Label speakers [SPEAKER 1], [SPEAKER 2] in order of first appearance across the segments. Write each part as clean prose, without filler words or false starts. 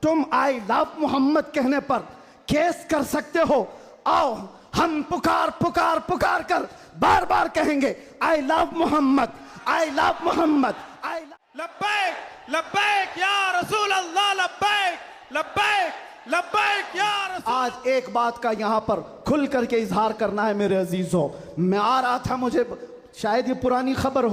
[SPEAKER 1] तुम आई लव मोहम्मद कहने पर केस कर सकते हो। आओ हम पुकार पुकार पुकार कर बार बार कहेंगे I love Mohammad, I love Mohammad, I
[SPEAKER 2] लब्बैक लब्बैक या रसूल अल्लाह, लब्बैक लब्बैक लब्बैक या रसूल।
[SPEAKER 1] आज एक बात का यहाँ पर खुल करके इजहार करना है मेरे अजीजों। मैं आ रहा था, मुझे शायद ये पुरानी खबर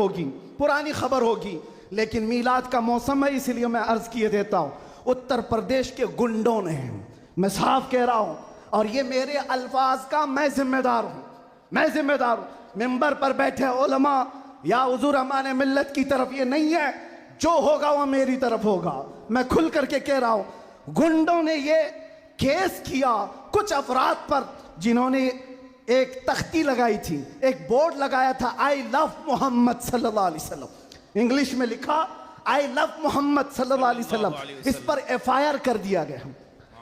[SPEAKER 1] होगी, लेकिन मीलाद का मौसम है इसलिए मैं अर्ज किए देता हूँ। उत्तर प्रदेश के गुंडों ने, मैं साफ कह रहा हूँ, और ये मेरे अल्फाज का मैं जिम्मेदार हूँ। मिंबर पर बैठे उलमा या हुजूर अमान मिल्लत की तरफ ये नहीं है, जो होगा वो मेरी तरफ होगा। मैं खुल करके कह रहा हूँ, गुंडों ने ये केस किया कुछ अफराद पर जिन्होंने एक तख्ती लगाई थी, एक बोर्ड लगाया था आई लव मोहम्मद सल्लल्लाहु अलैहि वसल्लम, इंग्लिश में लिखा आई लव मोहम्मद सल्लल्लाहु अलैहि वसल्लम। इस पर एफआईआर कर दिया गया,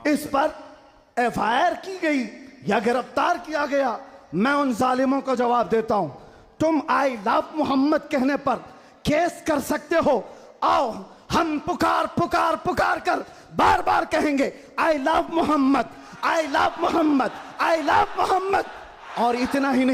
[SPEAKER 1] इस पर एफआईआर की गई या गिरफ्तार किया गया। मैं उन जालिमों को जवाब देता हूं, तुम आई लव मोहम्मद कहने पर केस कर सकते हो। आओ हम पुकार पुकार पुकार कर बार बार कहेंगे I love Mohammad, I love Mohammad, I love Muhammad. और इतना ही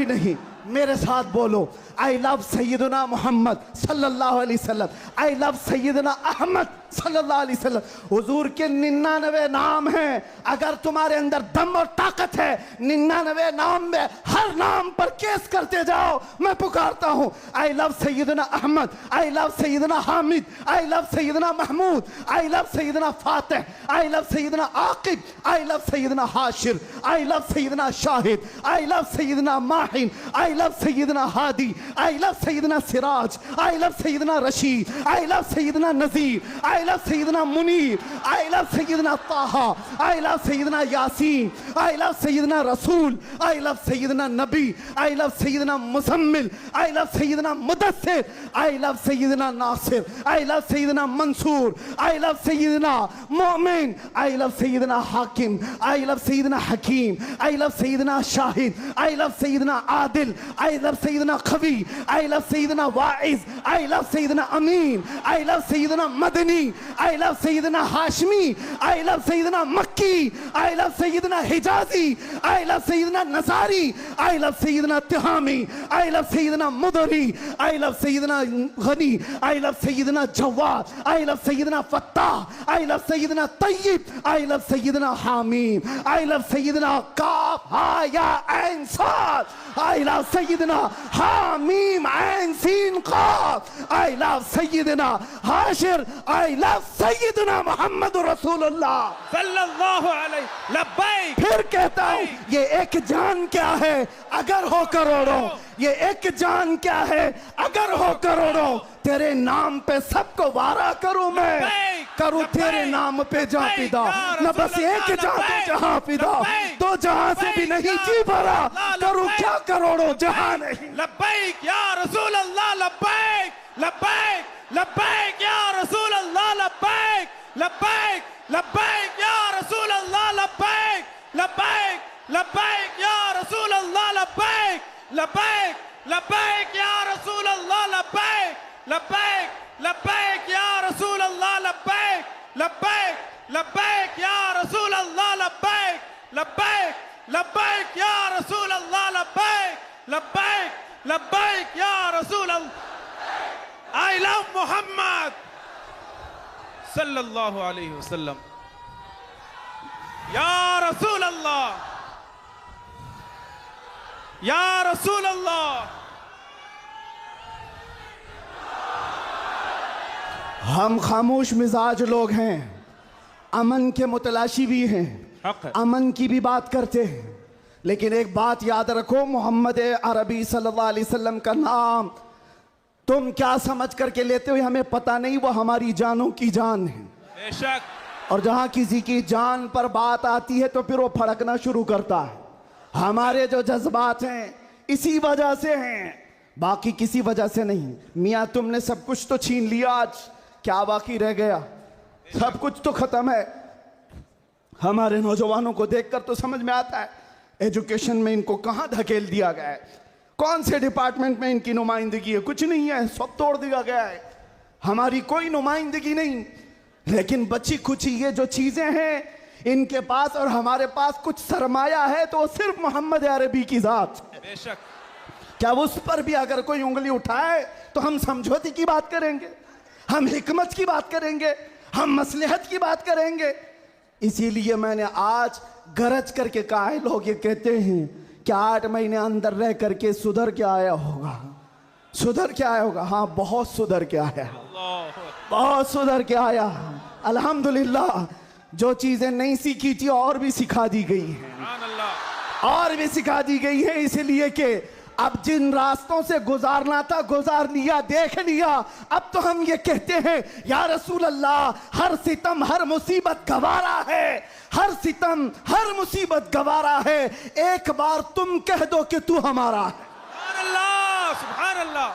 [SPEAKER 1] नहीं, मेरे साथ बोलो आई लव सैयदना मोहम्मद सल्लल्लाहु अलैहि वसल्लम, आई लव सैयदना अहमद सल्लल्लाहु अलैहि वसल्लम। हुजूर के 99 नाम हैं, अगर तुम्हारे अंदर दम और ताकत है 99 नाम में हर नाम पर केस करते जाओ। मैं पुकारता हूँ I love Sayyidna Ahmad, I love Sayyidna Hamid, I love Sayyidna Mahmood, I love Sayyidna Fatih, I love Sayyidna Aqib, I love Sayyidna Hashir, I love Sayyidna Shahid, I love Sayyidna Mahin, I love Sayyidna Hadi, I love Sayyidna Siraj, I love Sayyidna Rashid, I love Sayyidna Nazir, I love Sayyidna Munir, I love Sayyidna Taha, I love Sayyidna Yasin, I love Sayyidna Rasool, I love Syedna Nabi, I love Sayyidna Muzammil, I love Sayyidna Mudassir, I love Sayyidna Nasir, I love Sayyidna Mansoor, I love Sayyidna Momin, I love Sayyidna Hakim, I love Sayyidna Hakeem, I love Sayyidna Shahid, I love Sayyidna Adil, I love Sayyidna Khabi, I love Sayyidna Waiz, I love Sayyidna Amin, I love Sayyidna Madani, I love Sayyidna Hashmi, I love Sayyidna Makki, I love Sayyidna Hijazi, I love Sayyidna nursery, I love Sayyidna Tihami, I love Sayyidna Mudri, I love Sayyidna Ghani, I love Sayyidna Jawad, I love Sayyidna Fattah, I love Sayyidna Tayyab, I love Sayyidna Hamim, I love Sayyidna काफ हा या ऐन साद, I love Sayyidna Hamim ऐन सीन काफ, I love Sayyidna Hashir, I love Sayyidna Mohammad रसूलुल्लाह
[SPEAKER 2] सल्लल्लाहु अलैहि। लब्बैक।
[SPEAKER 1] फिर कहता हूं ये एक जान क्या है अगर हो करोड़ों, ये एक जान क्या है अगर हो करोड़ों। तेरे नाम पे सबको वारा करूं मैं, करूं तेरे नाम पे जहां फिदा, न बस एक जान पे जहां फिदा, दो जहां से भी नहीं जी भरा, करूं क्या करोड़ों जहां नहीं।
[SPEAKER 2] लब्बैक या रसूल अल्लाह, लब्बैक लब्बैक लब्बैक या रसूल अल्लाह, लब्बैक लब्बैक लब्बैक या रसूल अल्लाह, लब्बैक लब्बैक लब्बैक या रसूल अल्लाह, लब्बैक लब्बैक लब्बैक या रसूल अल्लाह, लब्बैक लब्बैक लब्बैक या रसूल अल्लाह, लब्बैक लब्बैक लब्बैक या रसूल अल्लाह, लब्बैक लब्बैक लब्बैक या रसूल अल्लाह, लब्बैक लब्बैक लब्बैक या रसूल अल्लाह। आई लव मोहम्मद सल्लल्लाहु अलैहि वसल्लम या रसूल अल्लाह, या रसूल अल्लाह।
[SPEAKER 1] हम खामोश मिजाज लोग हैं, अमन के मुतलाशी भी हैं, अमन की भी बात करते हैं, लेकिन एक बात याद रखो, मोहम्मद अरबी सल्लल्लाहु अलैहि वसल्लम का नाम तुम क्या समझ करके लेते हो हमें पता नहीं, वो हमारी जानों की जान है
[SPEAKER 2] बेशक।
[SPEAKER 1] और जहां किसी की जान पर बात आती है तो फिर वो फड़कना शुरू करता है। हमारे जो जज्बात हैं इसी वजह से हैं, बाकी किसी वजह से नहीं। मियाँ तुमने सब कुछ तो छीन लिया, आज क्या बाकी रह गया? सब कुछ तो खत्म है। हमारे नौजवानों को देखकर तो समझ में आता है एजुकेशन में इनको कहां धकेल दिया गया है, कौन से डिपार्टमेंट में इनकी नुमाइंदगी है, कुछ नहीं है, सब तोड़ दिया गया है। हमारी कोई नुमाइंदगी नहीं। लेकिन बची कुछ ये जो चीजें हैं इनके पास और हमारे पास कुछ सरमाया है तो वो सिर्फ मोहम्मद अरबी की जात है।
[SPEAKER 2] बेशक।
[SPEAKER 1] क्या उस पर भी अगर कोई उंगली उठाए तो हम समझौते की बात करेंगे, हम हिकमत की बात करेंगे, हम मसलहत की बात करेंगे। इसीलिए मैंने आज गरज करके कहा है, लोग ये कहते हैं कि 8 महीने अंदर रह करके सुधर के आया होगा, सुधर के आया होगा। हाँ, बहुत सुधर के आया, बहुत सुधर के आया। अल्हम्दुलिल्लाह, जो चीजें नहीं सीखी थी और भी सिखा दी गई हैं, और भी सिखा दी गई है। इसलिए कि अब जिन रास्तों से गुजारना था गुजार लिया, देख लिया। अब तो हम ये कहते हैं या रसूल अल्लाह, हर सितम हर मुसीबत गवारा है, हर सितम हर मुसीबत गवारा है, एक बार तुम कह दो कि तू हमारा है।
[SPEAKER 2] सुभान अल्लाह, सुभान अल्लाह।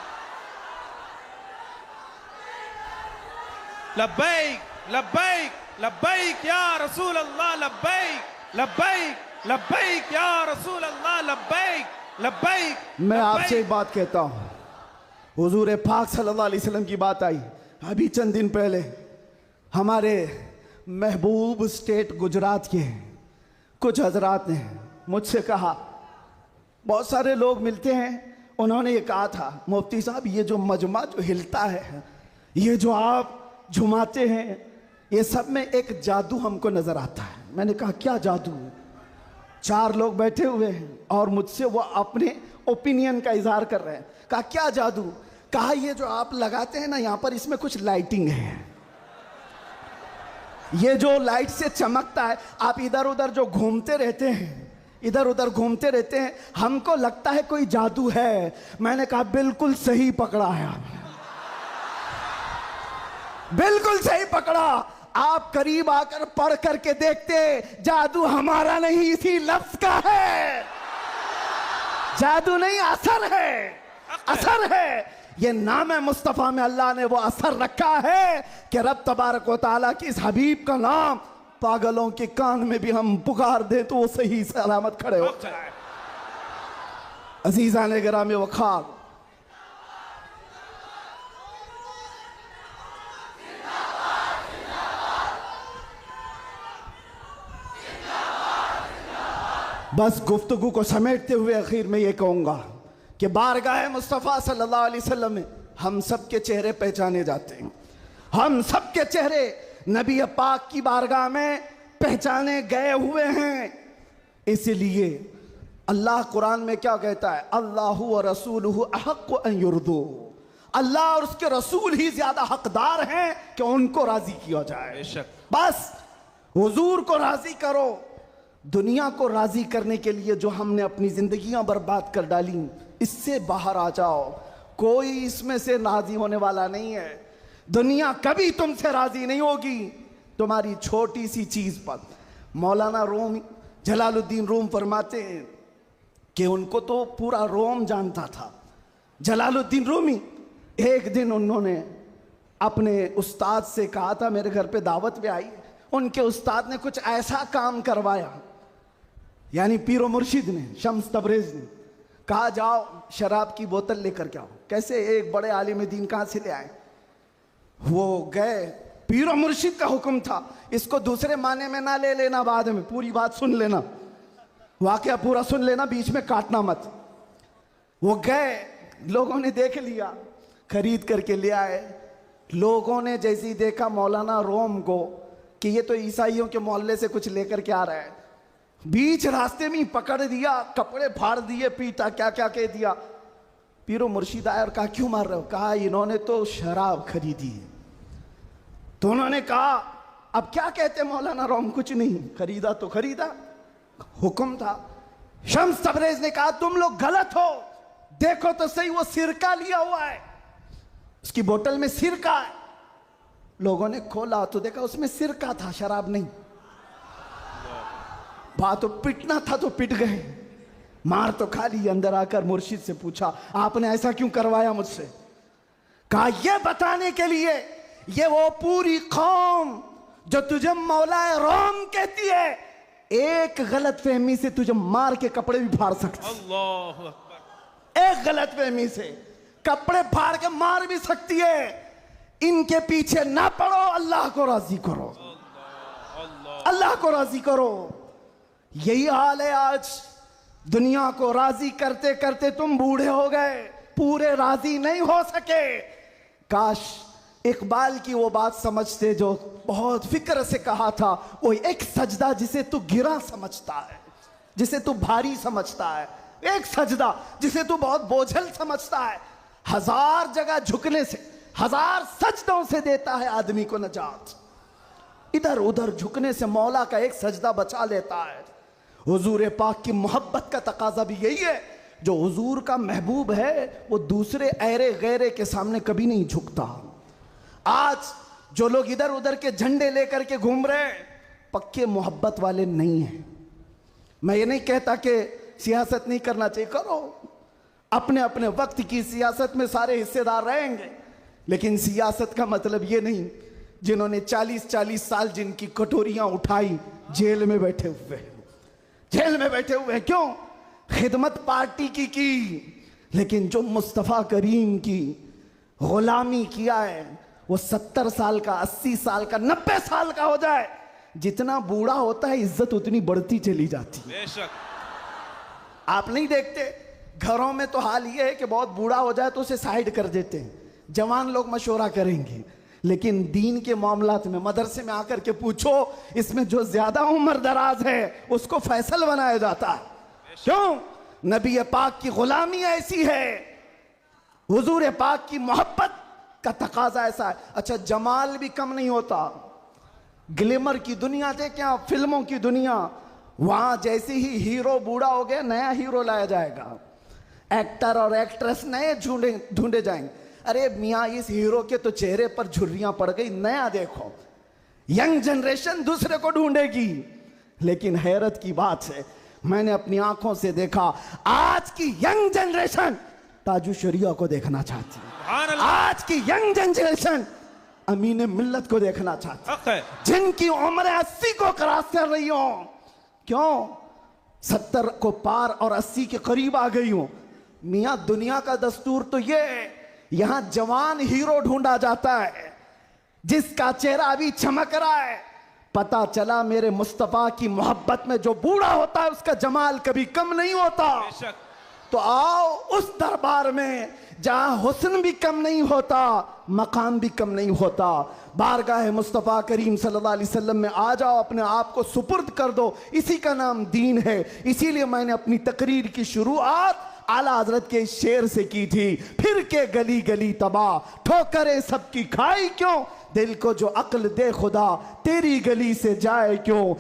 [SPEAKER 2] लब्बैक लब्बैक लब्बैक या रसूल अल्लाह, लब्बैक लब्बैक लब्बैक या रसूल अल्लाह, लब्बैक लब्बैक।
[SPEAKER 1] मैं आपसे एक बात कहता हूं, हुजूर पाक सल्लल्लाहु अलैहि वसल्लम की बात आई अभी चंद दिन पहले। हमारे महबूब स्टेट गुजरात के कुछ हजरात ने मुझसे कहा, बहुत सारे लोग मिलते हैं, उन्होंने ये कहा था, मुफ्ती साहब ये जो मजमा जो हिलता है, ये जो आप झुमाते हैं, ये सब में एक जादू हमको नजर आता है। मैंने कहा क्या जादू? 4 लोग बैठे हुए हैं और मुझसे वो अपने ओपिनियन का इजहार कर रहे हैं। कहा क्या जादू? कहा ये जो आप लगाते हैं ना यहाँ पर, इसमें कुछ लाइटिंग है, ये जो लाइट से चमकता है, आप इधर उधर जो घूमते रहते हैं, इधर उधर घूमते रहते हैं, हमको लगता है कोई जादू है। मैंने कहा बिल्कुल सही पकड़ा है आपने, बिल्कुल सही पकड़ा। आप करीब आकर पढ़ करके देखते, जादू हमारा नहीं इसी लफ्ज का है, जादू नहीं असर है, असर है। ये नाम है मुस्तफा में अल्लाह ने वो असर रखा है कि रब तबारक व तआला की इस हबीब का नाम पागलों के कान में भी हम पुकार दें तो वो सही सलामत खड़े हो जाए। अजीज़ान गिरामी वक़ार, बस गुफ्तगू को समेटते हुए आखिर में ये कहूँगा कि बारगाह मुस्तफ़ा सल्लल्लाहु अलैहि वसल्लम में हम सब के चेहरे पहचाने जाते हैं, हम सब के चेहरे नबी पाक की बारगाह में पहचाने गए हुए हैं। इसलिए अल्लाह कुरान में क्या कहता है, अल्लाहु व रसूलुहु अहक्कु अन युर्दू, अल्लाह और उसके रसूल ही ज्यादा हकदार हैं कि उनको राजी किया जाए। बस हुजूर को राजी करो। दुनिया को राजी करने के लिए जो हमने अपनी जिंदगियां बर्बाद कर डाली, इससे बाहर आ जाओ। कोई इसमें से राजी होने वाला नहीं है। दुनिया कभी तुमसे राजी नहीं होगी तुम्हारी छोटी सी चीज पर। मौलाना रोम जलालुद्दीन रूम फरमाते हैं कि उनको तो पूरा रोम जानता था। जलालुद्दीन रूमी, एक दिन उन्होंने अपने उस्ताद से कहा था, मेरे घर पे दावत पे आई, उनके उस्ताद ने कुछ ऐसा काम करवाया, यानी पीरो मुर्शिद ने, शम्स तबरेज ने कहा जाओ शराब की बोतल लेकर के आओ। कैसे? एक बड़े आलिम दीन कहाँ से ले आए? वो गए, पीरो मुर्शिद का हुक्म था, इसको दूसरे माने में ना ले लेना, बाद में पूरी बात सुन लेना, वाकया पूरा सुन लेना, बीच में काटना मत। वो गए, लोगों ने देख लिया, खरीद करके ले आए। लोगों ने जैसे ही देखा मौलाना रोम को कि ये तो ईसाइयों के मोहल्ले से कुछ लेकर के आ रहा है, बीच रास्ते में पकड़ दिया, कपड़े फाड़ दिए, पीटा, क्या क्या कह दिया। पीरो मुर्शिद आया और कहा क्यों मार रहे हो? कहा इन्होंने तो शराब खरीदी है। तो उन्होंने कहा अब क्या कहते मौलाना रोम? कुछ नहीं, खरीदा तो खरीदा, हुक्म था। शम्स तबरेज ने कहा तुम लोग गलत हो, देखो तो सही, वो सिरका लिया हुआ है, उसकी बोतल में सिरका है। लोगों ने खोला तो देखा उसमें सिरका था, शराब नहीं। बात तो पिटना था तो पिट गए, मार तो खा ली। अंदर आकर मुर्शिद से पूछा आपने ऐसा क्यों करवाया मुझसे? कहा ये बताने के लिए, ये वो पूरी कौम जो तुझे मौलाए रोम कहती है, एक गलत फहमी से तुझे मार के कपड़े भी फाड़ सकती है।
[SPEAKER 2] अल्लाहु अकबर।
[SPEAKER 1] एक गलत फहमी से कपड़े फाड़ के मार भी सकती है। इनके पीछे ना पड़ो, अल्लाह को राजी करो, अल्लाह को राजी करो। यही हाल है आज। दुनिया को राजी करते करते तुम बूढ़े हो गए, पूरे राजी नहीं हो सके। काश इकबाल की वो बात समझते जो बहुत फिक्र से कहा था, वो एक सजदा जिसे तू गिरा समझता है, जिसे तू भारी समझता है, एक सजदा जिसे तू बहुत बोझल समझता है, 1000 जगह झुकने से, 1000 सजदों से देता है आदमी को नजात। इधर उधर झुकने से मौला का एक सजदा बचा लेता है। हुजूर पाक की मोहब्बत का तकाजा भी यही है। जो हुजूर का महबूब है वो दूसरे ऐरे गैरे के सामने कभी नहीं झुकता। आज जो लोग इधर उधर के झंडे लेकर के घूम रहे हैं, पक्के मोहब्बत वाले नहीं हैं। मैं ये नहीं कहता कि सियासत नहीं करना चाहिए, करो, अपने अपने वक्त की सियासत में सारे हिस्सेदार रहेंगे, लेकिन सियासत का मतलब ये नहीं जिन्होंने 40-40 साल जिनकी कटोरियां उठाई जेल में बैठे हुए, जेल में बैठे हुए। क्यों? खिदमत पार्टी की, लेकिन जो मुस्तफ़ा करीम की गुलामी किया है, वो 70 साल का, 80 साल का, 90 साल का हो जाए, जितना बूढ़ा होता है इज्जत उतनी बढ़ती चली जाती है।
[SPEAKER 2] बेशक।
[SPEAKER 1] आप नहीं देखते घरों में तो हाल ये है कि बहुत बूढ़ा हो जाए तो उसे साइड कर देते हैं, जवान लोग मशवरा करेंगे, लेकिन दीन के मामलात में मदरसे में आकर के पूछो, इसमें जो ज्यादा उम्र दराज है उसको फैसल बनाया जाता है। क्यों? नबी पाक की गुलामी ऐसी है, हुजूर पाक की मोहब्बत का तकाजा ऐसा है। अच्छा, जमाल भी कम नहीं होता। ग्लैमर की दुनिया देखें आप, फिल्मों की दुनिया, वहां जैसे ही हीरो बूढ़ा हो गया नया हीरो लाया जाएगा, एक्टर और एक्ट्रेस नए ढूंढे जाएंगे। अरे मियाँ, इस हीरो के तो चेहरे पर झुर्रियां पड़ गई, नया देखो। यंग जनरेशन दूसरे को ढूंढेगी। लेकिन हैरत की बात है, मैंने अपनी आंखों से देखा, आज की यंग जनरेशन ताजु शरिया को देखना चाहती है। आज की यंग जनरेशन अमीन मिल्लत को देखना चाहती है, जिनकी उम्र 80 को क्रॉस कर रही हो। क्यों? 70 को पार और 80 के करीब आ गई हो। मियां, दुनिया का दस्तूर तो ये है, यहां जवान हीरो ढूंढा जाता है जिसका चेहरा अभी चमक रहा है। पता चला मेरे मुस्तफा की मोहब्बत में जो बूढ़ा होता है उसका जमाल कभी कम नहीं होता। तो आओ उस दरबार में जहां हुस्न भी कम नहीं होता, मकाम भी कम नहीं होता। बारगाह मुस्तफ़ा करीम सल्लल्लाहु अलैहि वसल्लम में आ जाओ, अपने आप को सुपुर्द कर दो, इसी का नाम दीन है। इसीलिए मैंने अपनी तकरीर की शुरुआत आला हजरत के शेर से की थी, फिर के गली गली तबाह, ठोकरें सबकी खाई क्यों, दिल को जो अक्ल दे खुदा, तेरी गली से जाए क्यों।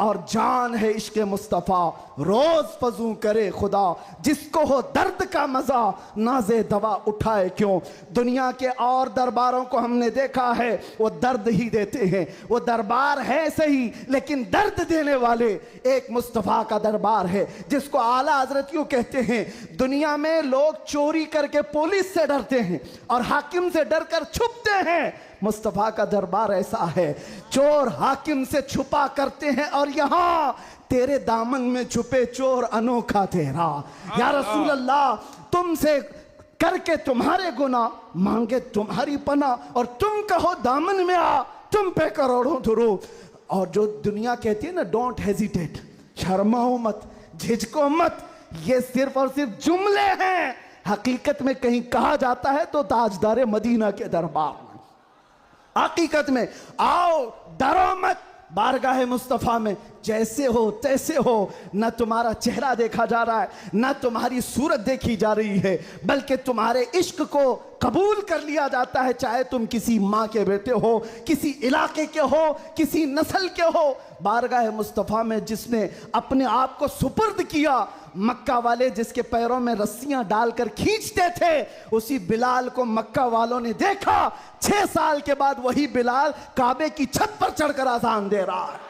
[SPEAKER 1] और जान है इश्क मुस्तफ़ा, रोज फजू करे खुदा, जिसको हो दर्द का मजा, नाजे दवा उठाए क्यों। दुनिया के और दरबारों को हमने देखा है, वो दर्द ही देते हैं। वो दरबार है सही, लेकिन दर्द देने वाले एक मुस्तफ़ा का दरबार है, जिसको आला हजरत क्यों कहते हैं। दुनिया में लोग चोरी करके पुलिस से डरते हैं और हाकिम से डर कर छुपते हैं। मुस्तफ़ा का दरबार ऐसा है, चोर हाकिम से छुपा करते हैं, और यहां तेरे दामन में छुपे चोर अनोखा तेरा। या रसूल अल्लाह, तुमसे करके तुम्हारे गुनाह, मांगे तुम्हारी पना, और तुम कहो दामन में आ, तुम पे करोड़ों दुरूद। और जो दुनिया कहती है ना, डोंट हेजिटेट, शर्माओ मत, झिझको मत, ये सिर्फ और सिर्फ जुमले हैं। हकीकत में कहीं कहा जाता है तो ताजदार मदीना के दरबार में, हकीकत में आओ, डरो मत, बारगाह मुस्तफ़ा में जैसे हो तैसे हो। न तुम्हारा चेहरा देखा जा रहा है, न तुम्हारी सूरत देखी जा रही है, बल्कि तुम्हारे इश्क को कबूल कर लिया जाता है, चाहे तुम किसी माँ के बेटे हो, किसी इलाके के हो, किसी नस्ल के हो। बारगाह मुस्तफ़ा में जिसने अपने आप को सुपुर्द किया, मक्का वाले जिसके पैरों में रस्सियां डालकर खींचते थे, उसी बिलाल को मक्का वालों ने देखा। 6 साल के बाद वही बिलाल काबे की छत पर चढ़कर अजान दे रहा है।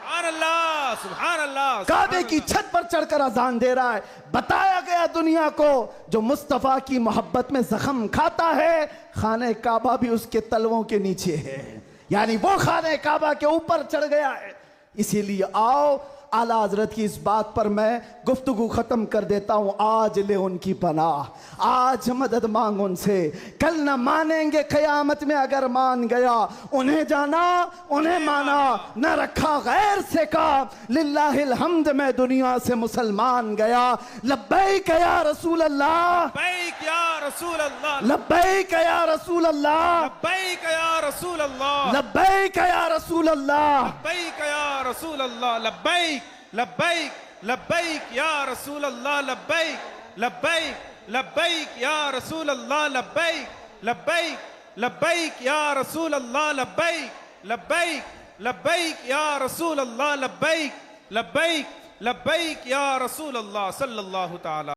[SPEAKER 2] सुभान अल्लाह,
[SPEAKER 1] काबे की छत पर चढ़कर अजान दे रहा है। बताया गया दुनिया को, जो मुस्तफ़ा की मोहब्बत में जख्म खाता है, खाने काबा भी उसके तलवों के नीचे है, यानी वो खाने काबा के ऊपर चढ़ गया है। इसीलिए आओ, आला हजरत की इस बात पर मैं गुफ्तगू ख़त्म कर देता हूँ। आज ले उनकी पनाह, आज मदद मांग उनसे, कल न मानेंगे क़यामत में अगर मान गया। उन्हें जाना उन्हें माना, न रखा गैर से का, लिल्लाहिल हम्द में दुनिया से मुसलमान गया। लब्बैक या रसूल अल्लाह,
[SPEAKER 2] लब्बैक या रसूल अल्लाह,
[SPEAKER 1] लब्बैक या रसूल अल्लाह,
[SPEAKER 2] लब्बैक या रसूल अल्लाह,
[SPEAKER 1] लब्बैक या रसूल अल्लाह,
[SPEAKER 2] लब्बैक या रसूल अल्लाह, लब्बैक लब्बैक लब्बैक या रसूल अल्लाह, लब्बैक लब्बैक लब्बैक या रसूल अल्लाह, लब्बैक लब्बैक लब्बैक या रसूल अल्लाह, लब्बैक लब्बैक लब्बैक या रसूल अल्लाह, लब्बैक लब्बैक लब्बैक या रसूल अल्लाह सल्लल्लाहु तआला